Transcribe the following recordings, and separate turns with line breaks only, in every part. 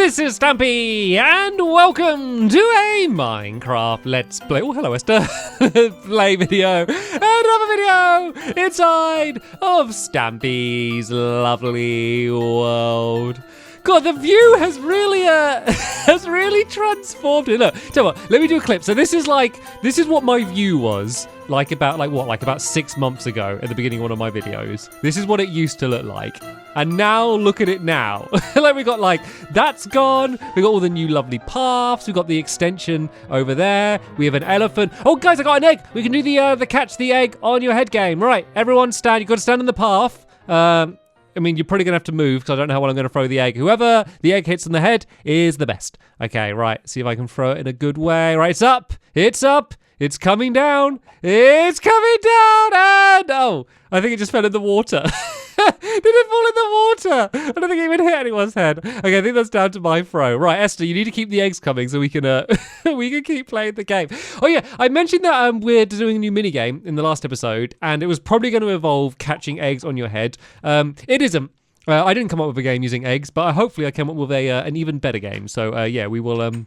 This is Stampy, and welcome to a Minecraft Let's Play. Oh, hello, Esther. Play video. Another video inside of Stampy's lovely world. God, the view has really transformed it. Look, tell you what, let me do a clip. So this is what my view was about 6 months ago at the beginning of one of my videos. This is what it used to look like. And now look at it now. We got that's gone. We got all the new lovely paths. We got the extension over there. We have an elephant. Oh guys, I got an egg. We can do the catch the egg on your head game. Right, everyone stand. You've got to stand on the path. I mean, you're probably going to have to move because I don't know how well I'm going to throw the egg. Whoever the egg hits on the head is the best. Okay, right. See if I can throw it in a good way. Right, it's up. It's up. It's coming down. It's coming down. And oh, I think it just fell in the water. Did it fall in the water? I don't think it even hit anyone's head. Okay, I think that's down to my throw. Right, Esther, you need to keep the eggs coming so we can we can keep playing the game. Oh yeah, I mentioned that we're doing a new minigame in the last episode, and it was probably going to involve catching eggs on your head. It isn't. I didn't come up with a game using eggs, but hopefully I came up with an even better game. So yeah, we will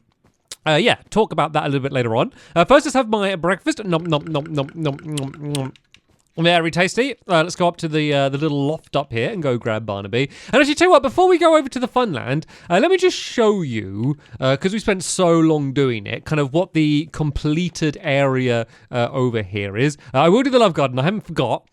talk about that a little bit later on. First, let's have my breakfast. Nom nom nom nom nom nom nom. Very tasty. Let's go up to the little loft up here and go grab Barnaby. And actually, tell you what, before we go over to the funland, let me just show you, because we spent so long doing it, kind of what the completed area over here is. I will do the love garden. I haven't forgot.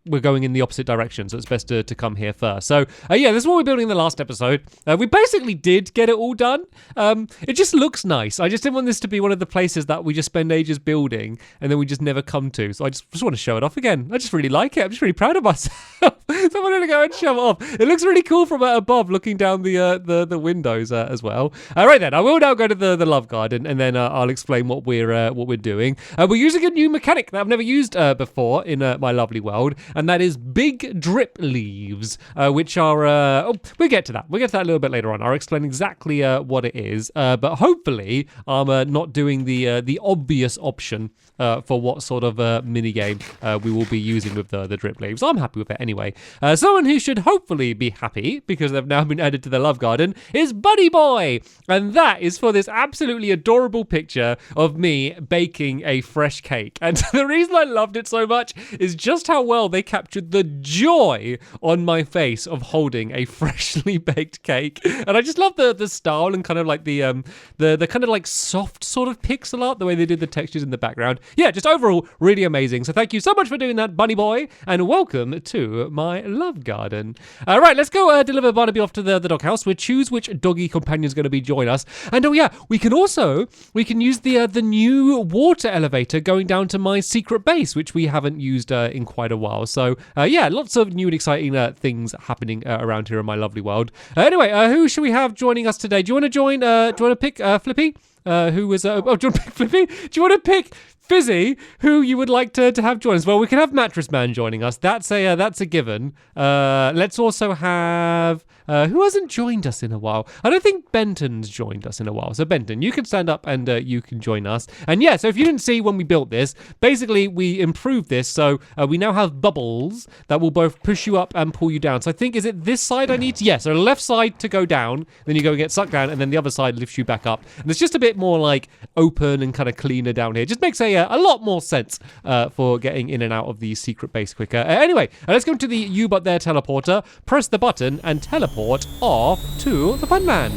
We're going in the opposite direction, so it's best to come here first. So, yeah, this is what we're building in the last episode. We basically did get it all done. It just looks nice. I just didn't want this to be one of the places that we just spend ages building and then we just never come to. So I just want to show it off again. I just really like it. I'm just really proud of myself. So I'm going to go and show it off. It looks really cool from above, looking down the windows as well. Right then, I will now go to the love garden, and then I'll explain what we're doing. We're using a new mechanic that I've never used before in my lovely world, and that is big drip leaves, which are we'll get to that a little bit later on. I'll explain exactly what it is, but hopefully I'm not doing the obvious option for what sort of mini game we will be using with the drip leaves. I'm happy with it anyway. Someone who should hopefully be happy because they've now been added to the love garden is Buddy Boy, and that is for this absolutely adorable picture of me baking a fresh cake. And the reason I loved it so much is just how well they captured the joy on my face of holding a freshly baked cake. And I just love the style and kind of like the kind of like soft sort of pixel art, the way they did the textures in the background. Yeah, just overall really amazing. So thank you so much for doing that, Bunny Boy, and welcome to my love garden. Right, let's go deliver Barnaby off to the doghouse. We'll choose which doggy companion is going to be join us. And oh yeah, we can use the new water elevator going down to my secret base, which we haven't used in quite a while. So yeah, lots of new and exciting things happening around here in my lovely world. Anyway, who should we have joining us today? Do you want to join? Do you want to pick Flippy? Who was? Do you want to pick Flippy? Do you want to pick Fizzy, who you would like to have join us? Well, we can have Mattress Man joining us. That's a given. Let's also have who hasn't joined us in a while. I don't think Benton's joined us in a while. So Benton, you can stand up and you can join us. And yeah, so if you didn't see when we built this, basically we improved this. So we now have bubbles that will both push you up and pull you down. So I think, is it this side I need to? Yeah, so left side to go down, then you go and get sucked down, and then the other side lifts you back up. And it's just a bit more like open and kind of cleaner down here. It just makes a lot more sense for getting in and out of the secret base quicker. Anyway, let's go to the You But There teleporter, press the button, and teleport off to the funland.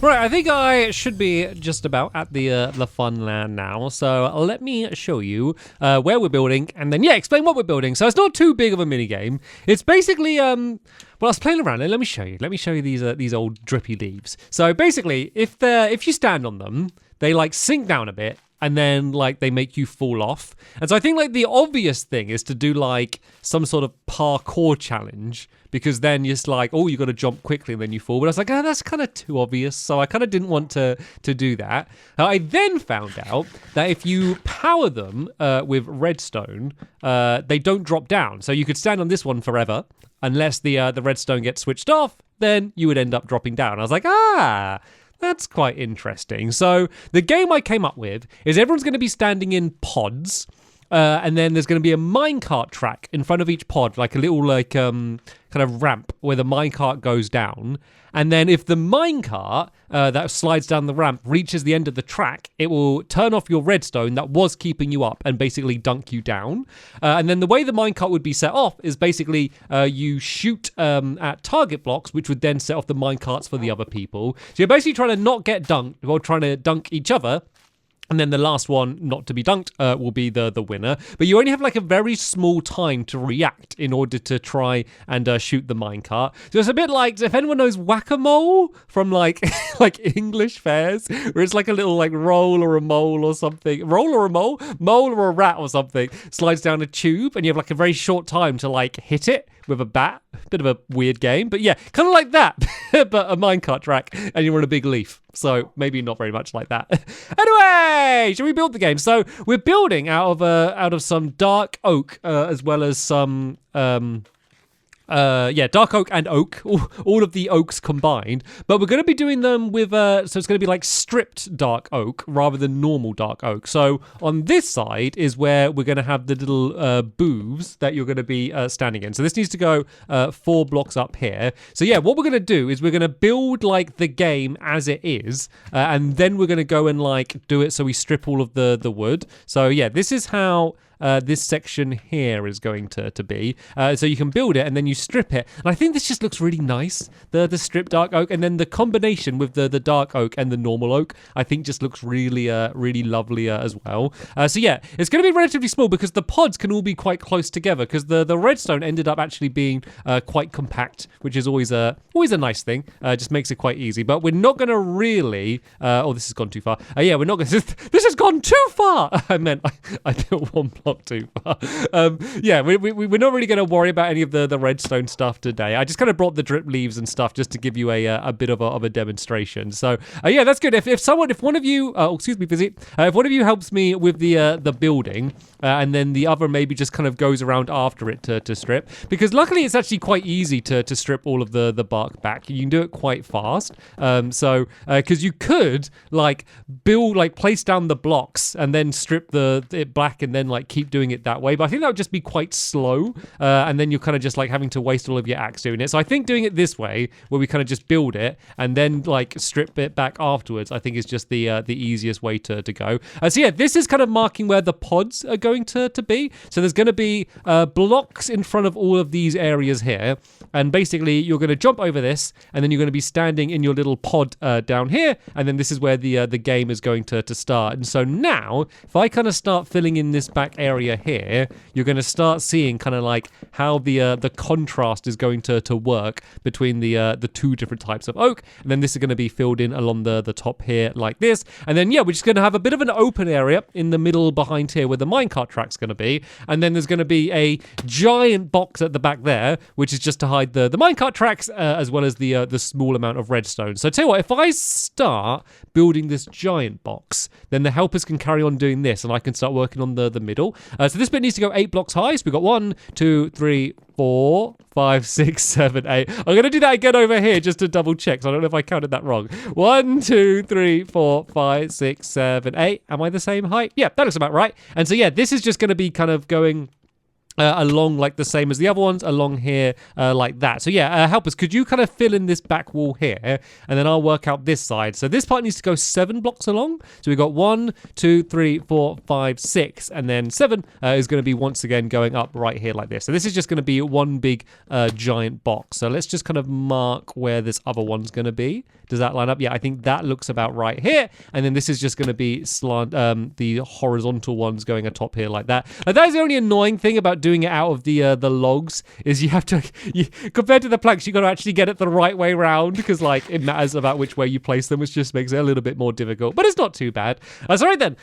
Right, I think I should be just about at the funland now. So let me show you where we're building, and then explain what we're building. So it's not too big of a mini game. It's basically well, I was playing around, and let me show you. Let me show you these old drippy leaves. So basically, if you stand on them, they like sink down a bit, and then like they make you fall off. And so I think like the obvious thing is to do like some sort of parkour challenge, because then you're just like, oh, you got to jump quickly and then you fall. But I was like, that's kind of too obvious, so I kind of didn't want to do that. I then found out that if you power them with redstone, they don't drop down. So you could stand on this one forever, unless the redstone gets switched off, then you would end up dropping down. I was like, that's quite interesting. So the game I came up with is everyone's going to be standing in pods, And then there's going to be a minecart track in front of each pod, like a little kind of ramp where the minecart goes down. And then if the minecart that slides down the ramp reaches the end of the track, it will turn off your redstone that was keeping you up and basically dunk you down. And then the way the minecart would be set off is basically you shoot at target blocks, which would then set off the minecarts for the other people. So you're basically trying to not get dunked while trying to dunk each other. And then the last one not to be dunked will be the winner. But you only have like a very small time to react in order to try and shoot the minecart. So it's a bit like, if anyone knows whack-a-mole from like like English fairs, where it's like a little like roll or a mole or something. Roll or a mole? Mole or a rat or something slides down a tube and you have like a very short time to like hit it with a bat. Bit of a weird game, but yeah, kind of like that, but a minecart track, and you're on a big leaf. So maybe not very much like that. Anyway, shall we build the game? So we're building out of some dark oak as well as some dark oak and oak, all of the oaks combined. But we're going to be doing them with, so it's going to be like stripped dark oak rather than normal dark oak. So on this side is where we're going to have the little booths that you're going to be standing in. So this needs to go 4 blocks up here. So yeah, what we're going to do is we're going to build like the game as it is, and then we're going to go and like do it so we strip all of the wood. So yeah, this is how this section here is going to be. So you can build it and then you strip it. And I think this just looks really nice, the stripped dark oak. And then the combination with the dark oak and the normal oak, I think just looks really, really lovely as well. So yeah, it's going to be relatively small because the pods can all be quite close together because the redstone ended up actually being quite compact, which is always a nice thing. Just makes it quite easy. But we're not going to really... this has gone too far. Yeah, we're not going to... This has gone too far! I meant I built one block too far. Yeah, we're not really going to worry about any of the redstone stuff today. I just kind of brought the drip leaves and stuff just to give you a bit of a demonstration. So yeah, that's good. If one of you, excuse me, Fizzy, if one of you helps me with the building, and then the other maybe just kind of goes around after it to strip, because luckily it's actually quite easy to strip all of the bark back. You can do it quite fast. So because you could like build, like place down the blocks and then strip it back and then like keep doing it that way, but I think that would just be quite slow, and then you're kind of just like having to waste all of your axe doing it. So I think doing it this way, where we kind of just build it and then like strip it back afterwards, I think is just the easiest way to go. So yeah, this is kind of marking where the pods are going to be. So there's going to be blocks in front of all of these areas here, and basically you're going to jump over this, and then you're going to be standing in your little pod down here, and then this is where the game is going to start. And so now, if I kind of start filling in this back area here, you're going to start seeing kind of like how the contrast is going to work between the two different types of oak. And then this is going to be filled in along the top here like this. And then yeah, we're just going to have a bit of an open area in the middle behind here where the minecart track's going to be. And then there's going to be a giant box at the back there, which is just to hide the minecart tracks as well as the small amount of redstone. So I tell you what, if I start building this giant box, then the helpers can carry on doing this and I can start working on the middle. So this bit needs to go 8 blocks high. So we've got 1, 2, 3, 4, 5, 6, 7, 8. I'm going to do that again over here just to double check. So I don't know if I counted that wrong. 1, 2, 3, 4, 5, 6, 7, 8. Am I the same height? Yeah, that looks about right. And so yeah, this is just going to be kind of going along like the same as the other ones along here like that. So yeah, helpers, could you kind of fill in this back wall here, and then I'll work out this side. So this part needs to go 7 blocks along. So we've got 1, 2, 3, 4, 5, 6, and then 7 is going to be once again going up right here like this. So this is just going to be one big giant box. So let's just kind of mark where this other one's going to be. Does that line up? Yeah, I think that looks about right here. And then this is just going to be slant, the horizontal ones going atop here like that. That is the only annoying thing about doing it out of the logs, is you have to, compared to the planks, you got to actually get it the right way round, because like it matters about which way you place them, which just makes it a little bit more difficult. But it's not too bad. So right then,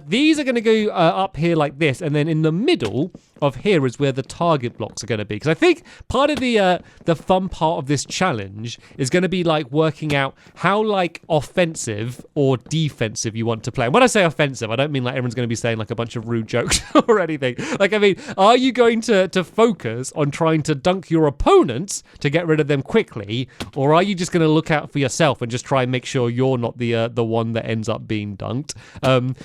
these are going to go up here like this, and then in the middle, of here is where the target blocks are going to be. Because I think part of the fun part of this challenge is going to be like working out how like offensive or defensive you want to play. And when I say offensive, I don't mean like everyone's going to be saying like a bunch of rude jokes or anything. Like, I mean, are you going to focus on trying to dunk your opponents to get rid of them quickly? Or are you just going to look out for yourself and just try and make sure you're not the one that ends up being dunked?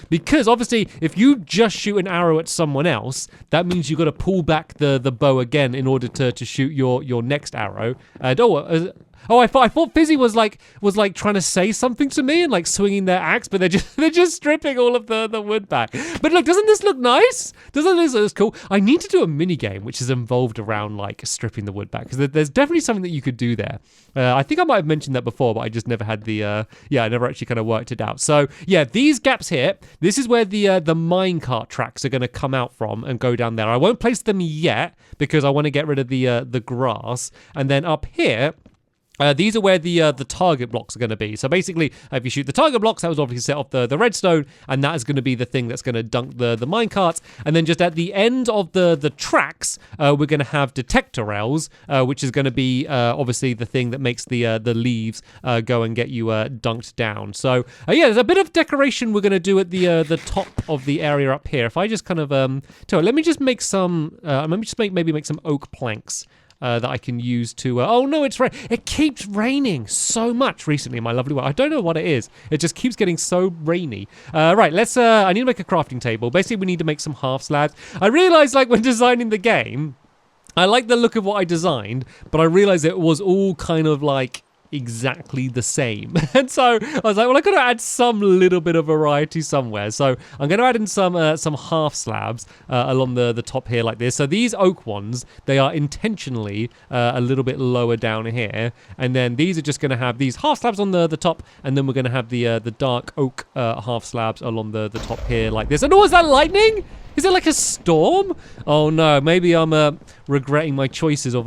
Because obviously, if you just shoot an arrow at someone else, that means you've got to pull back the bow again in order to shoot your next arrow. And I thought Fizzy was like trying to say something to me and like swinging their axe, but they're just stripping all of the wood back. But look, doesn't this look nice? Doesn't this look cool? I need to do a mini game which is involved around like stripping the wood back, because there's definitely something that you could do there. I think I might have mentioned that before, but I just never had the I never actually kind of worked it out. So yeah, these gaps here, this is where the minecart tracks are going to come out from and go down there. I won't place them yet because I want to get rid of the grass. And then up here, these are where the target blocks are going to be. So basically, if you shoot the target blocks, that was obviously set off the redstone, and that is going to be the thing that's going to dunk the minecarts. And then just at the end of the tracks, we're going to have detector rails, which is going to be obviously the thing that makes the leaves go and get you dunked down. So yeah, there's a bit of decoration we're going to do at the top of the area up here. If I just kind of let me just make some. Maybe make some oak planks. That I can use to... oh, no, it's rain. It keeps raining so much recently in my lovely world. I don't know what it is. It just keeps getting so rainy. Right, let's... I need to make a crafting table. Basically, we need to make some half slabs. I realized, like, when designing the game, I like the look of what I designed, but I realized it was all kind of, like, exactly the same. And so I was like, well, I got to add some little bit of variety somewhere. So I'm going to add in some half slabs along the top here like this. So these oak ones, they are intentionally a little bit lower down here. And then these are just going to have these half slabs on the top. And then we're going to have the dark oak half slabs along the top here like this. And oh, is that lightning? Is it like a storm? Oh no, maybe I'm regretting my choices of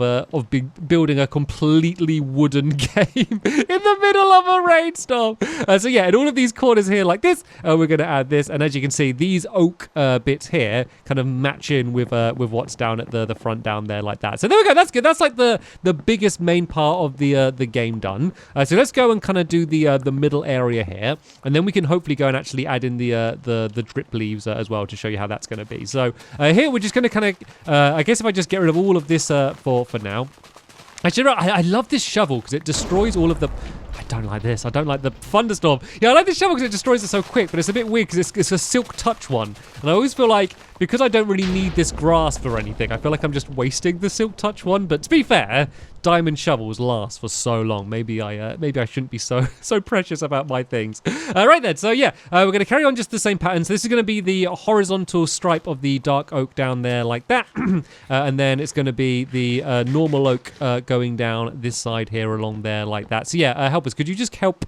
building a completely wooden game in the middle of a rainstorm. So yeah, in all of these corners here like this, we're going to add this. And as you can see, these oak bits here kind of match in with what's down at the front down there like that. So there we go, that's good. That's like the biggest main part of the game done. So let's go and kind of do the middle area here. And then we can hopefully go and actually add in the drip leaves as well to show you how that's going to be. So here we're just going to kind of I guess if I just get rid of all of this for now. Actually, I love this shovel because it destroys all of the... I don't like this. I don't like the thunderstorm. Yeah, I like this shovel because it destroys it so quick, but it's a bit weird because it's a silk touch one. And I always feel like, because I don't really need this grass for anything, I feel like I'm just wasting the silk touch one. But to be fair, diamond shovels last for so long. Maybe I shouldn't be so precious about my things. Right then, so yeah, we're going to carry on just the same pattern. So this is going to be the horizontal stripe of the dark oak down there like that. And then it's going to be the normal oak going down this side here along there like that. So yeah, help us. Could you just help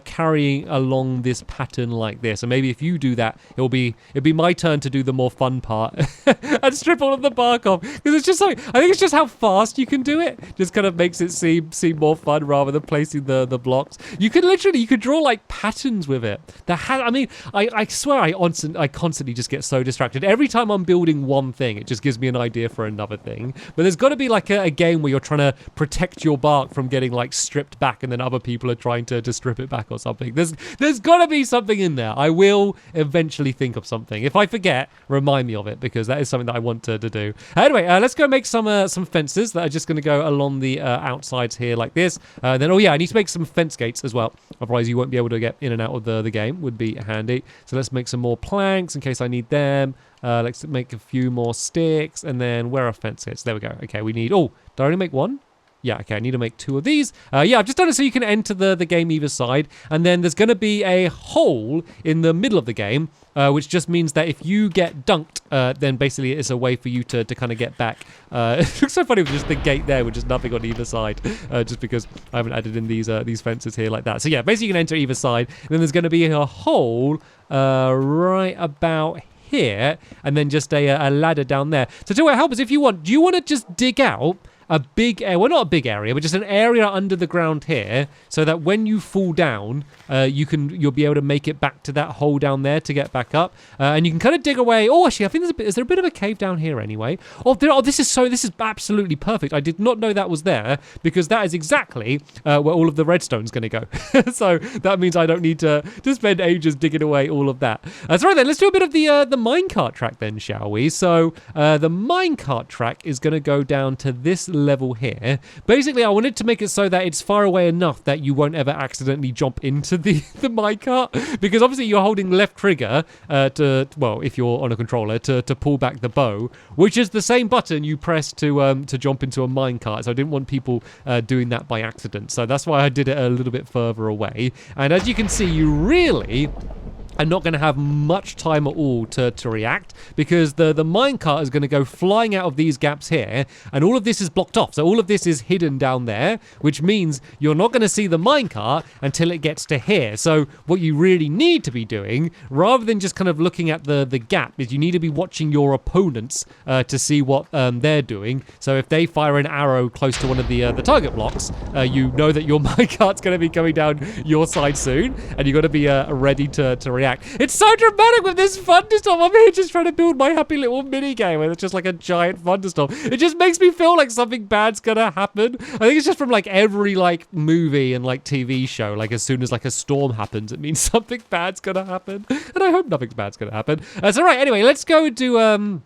carrying along this pattern like this? And maybe if you do that, it'll be my turn to do the more fun part and strip all of the bark off. Because it's just like, I think it's just how fast you can do it. Just kind of makes it seem more fun rather than placing the blocks. You could draw like patterns with it. I swear I constantly just get so distracted. Every time I'm building one thing, it just gives me an idea for another thing. But there's got to be like a game where you're trying to protect your bark from getting like stripped back, and then other people are trying to strip it back or something. There's got to be something in there. I will eventually think of something. If I forget, remind me of it, because that is something that I want to do. Anyway, let's go make some fences that are just going to go along the outsides here like this. Then, oh yeah, I need to make some fence gates as well. Otherwise, you won't be able to get in and out of the game. Would be handy. So let's make some more planks in case I need them. Let's make a few more sticks. And then where are fence gates? There we go. Okay, we need... Oh, did I only make one? Yeah, okay, I need to make 2 of these. Yeah, I've just done it so you can enter the game either side. And then there's going to be a hole in the middle of the game, which just means that if you get dunked, then basically it's a way for you to kind of get back. It looks so funny with just the gate there with just nothing on either side, just because I haven't added in these fences here like that. So yeah, basically you can enter either side. And then there's going to be a hole right about here, and then just a ladder down there. So to help us, if you want, do you want to just dig out a big area, well, not a big area, but just an area under the ground here, so that when you fall down, you'll be able to make it back to that hole down there to get back up, and you can kind of dig away. Oh, actually, I think is there a bit of a cave down here anyway? This is absolutely perfect. I did not know that was there, because that is exactly where all of the redstone's going to go. So that means I don't need to spend ages digging away all of that. So right then, let's do a bit of the minecart track then, shall we? So the minecart track is going to go down to this level here. Basically, I wanted to make it so that it's far away enough that you won't ever accidentally jump into the minecart, because obviously you're holding left trigger if you're on a controller, to pull back the bow, which is the same button you press to jump into a minecart. So I didn't want people doing that by accident. So that's why I did it a little bit further away. And as you can see, you really are not going to have much time at all to react, because the minecart is going to go flying out of these gaps here, and all of this is blocked off. So all of this is hidden down there, which means you're not going to see the minecart until it gets to here. So what you really need to be doing, rather than just kind of looking at the gap, is you need to be watching your opponents to see what they're doing. So if they fire an arrow close to one of the target blocks, you know that your minecart's going to be coming down your side soon, and you've got to be ready to react. It's so dramatic with this thunderstorm. I'm here just trying to build my happy little mini game, and it's just like a giant thunderstorm. It just makes me feel like something bad's gonna happen. I think it's just from like every like movie and like TV show. Like as soon as like a storm happens, it means something bad's gonna happen, and I hope nothing bad's gonna happen. So right, anyway, let's go do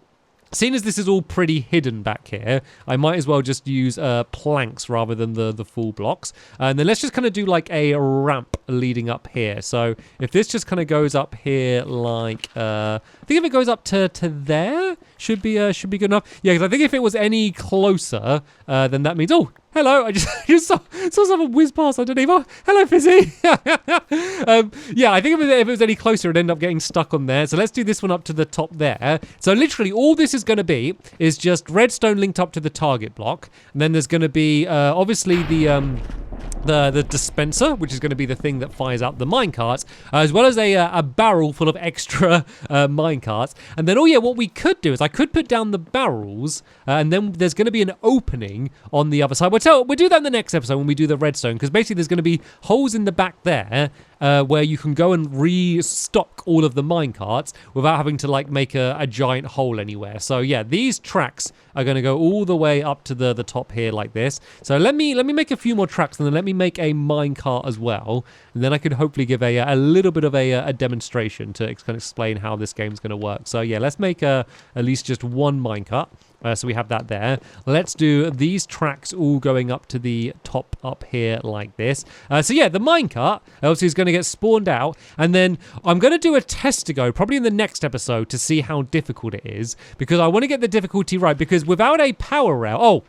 seeing as this is all pretty hidden back here, I might as well just use planks rather than the full blocks. And then let's just kind of do like a ramp leading up here. So if this just kind of goes up here like, I think if it goes up to there, should be good enough. Yeah, because I think if it was any closer, then that means, oh, hello, I just saw someone whiz past underneath. Oh, hello, Fizzy. Yeah, I think if it was any closer, it'd end up getting stuck on there. So let's do this one up to the top there. So literally all this is going to be is just redstone linked up to the target block. And then there's going to be, obviously, the dispenser, which is going to be the thing that fires out the minecarts, as well as a barrel full of extra minecarts. And then, oh yeah, what we could do is I could put down the barrels, and then there's going to be an opening on the other side. We'll do that in the next episode when we do the redstone, because basically there's going to be holes in the back there where you can go and restock all of the minecarts without having to like make a giant hole anywhere. So yeah, these tracks are going to go all the way up to the top here like this. So let me make a few more tracks, and then let me make a minecart as well, and then I could hopefully give a little bit of a demonstration to kind of explain how this game's going to work. So yeah, let's make at least just one minecart. So we have that there. Let's do these tracks all going up to the top up here like this. So yeah, the minecart obviously is going to get spawned out, and then I'm going to do a test to go probably in the next episode to see how difficult it is, because I want to get the difficulty right, because without a power rail,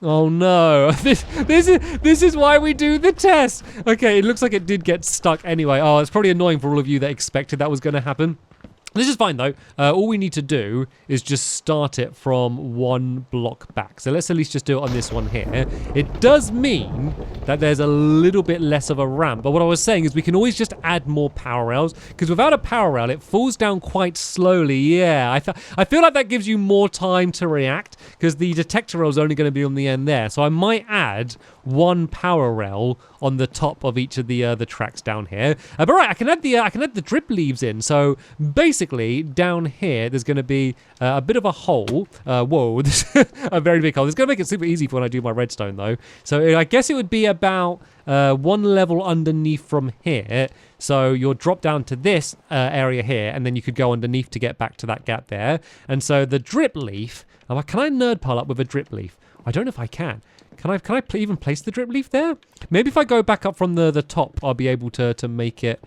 oh no, this is why we do the test. Okay, it looks like it did get stuck anyway. Oh, it's probably annoying for all of you that expected that was going to happen. This is fine though. All we need to do is just start it from one block back. So let's at least just do it on this one here. It does mean that there's a little bit less of a ramp. But what I was saying is we can always just add more power rails, because without a power rail, it falls down quite slowly. Yeah, I feel like that gives you more time to react, because the detector rail is only going to be on the end there. So I might add one power rail on the top of each of the tracks down here. But right, I can add the drip leaves in. So basically, down here, there's going to be a bit of a hole. Whoa, this a very big hole. It's going to make it super easy for when I do my redstone, though. So I guess it would be about one level underneath from here. So you'll drop down to this area here, and then you could go underneath to get back to that gap there. And so the drip leaf, can I nerd pile up with a drip leaf? I don't know if I can. Can I even place the drip leaf there? Maybe if I go back up from the top, I'll be able to make it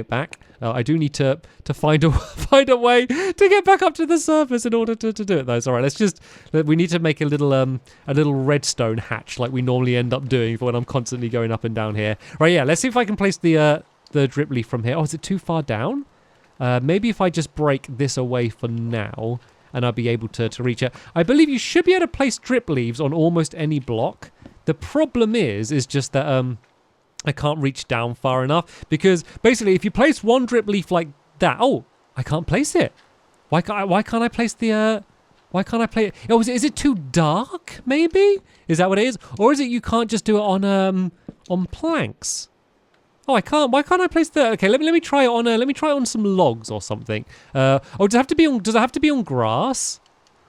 back. I do need to find a way to get back up to the surface in order to do it though. So, all right, we need to make a little redstone hatch like we normally end up doing for when I'm constantly going up and down here. Right, yeah, let's see if I can place the drip leaf from here. Oh, is it too far down? Maybe if I just break this away for now, and I'll be able to reach it. I believe you should be able to place drip leaves on almost any block. The problem is just that I can't reach down far enough, because basically if you place one drip leaf like that, oh, I can't place it. Why can't I place the Why can't I play it? Oh, is it too dark, maybe? Is that what it is? Or is it you can't just do it on planks? Oh, I can't. Why can't I place the? Okay, let me try it on. Let me try it on some logs or something. Oh, does it have to be on? Does it have to be on grass?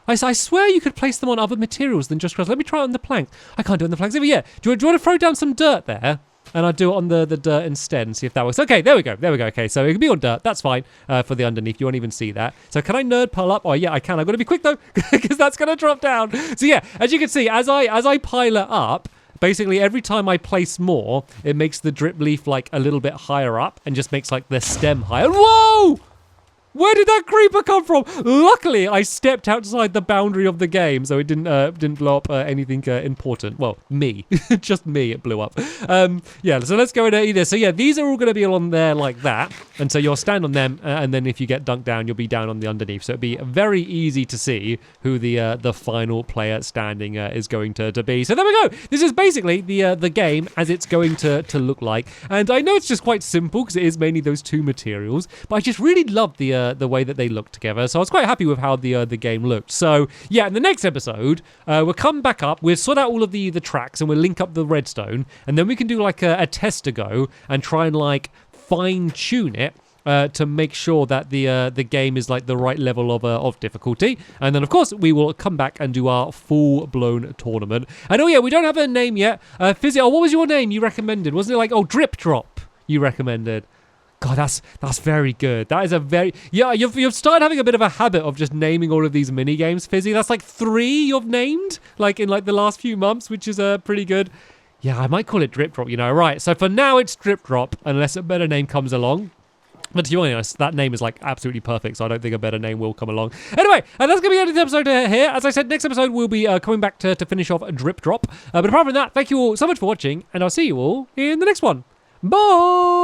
I swear you could place them on other materials than just grass. Let me try it on the plank. I can't do it on the planks. Yeah. Do you want to throw down some dirt there? And I'll do it on the dirt instead and see if that works. Okay, there we go. Okay, so it can be on dirt. That's fine for the underneath. You won't even see that. So can I nerd pile up? Oh, yeah, I can. I've got to be quick, though, because that's going to drop down. So, yeah, as you can see, as I pile it up, basically every time I place more, it makes the drip leaf, like, a little bit higher up and just makes, like, the stem higher. Whoa! Where did that creeper come from? Luckily, I stepped outside the boundary of the game, so it didn't blow up anything important. Well, me. Just me, it blew up. Yeah, so let's go and eat this. So yeah, these are all going to be along there like that. And so you'll stand on them, and then if you get dunked down, you'll be down on the underneath. So it'll be very easy to see who the final player standing is going to be. So there we go. This is basically the game as it's going to look like. And I know it's just quite simple because it is mainly those two materials, but I just really love the way that they look together. So I was quite happy with how the game looked. So yeah, in the next episode, we'll come back up, we'll sort out all of the tracks, and we'll link up the redstone, and then we can do like a test to go and try and like fine tune it to make sure that the game is like the right level of difficulty. And then of course we will come back and do our full-blown tournament. And oh yeah, we don't have a name yet. Fizzy, what was your name you recommended? Wasn't it like, Drip Drop you recommended? God, that's very good. That is a very... Yeah, you've started having a bit of a habit of just naming all of these mini games, Fizzy. That's like 3 you've named, like in like the last few months, which is pretty good. Yeah, I might call it Drip Drop, Right, so for now it's Drip Drop, unless a better name comes along. But to be honest, that name is like absolutely perfect, so I don't think a better name will come along. Anyway, that's going to be the end of the episode here. As I said, next episode we'll be coming back to finish off Drip Drop. But apart from that, thank you all so much for watching, and I'll see you all in the next one. Bye!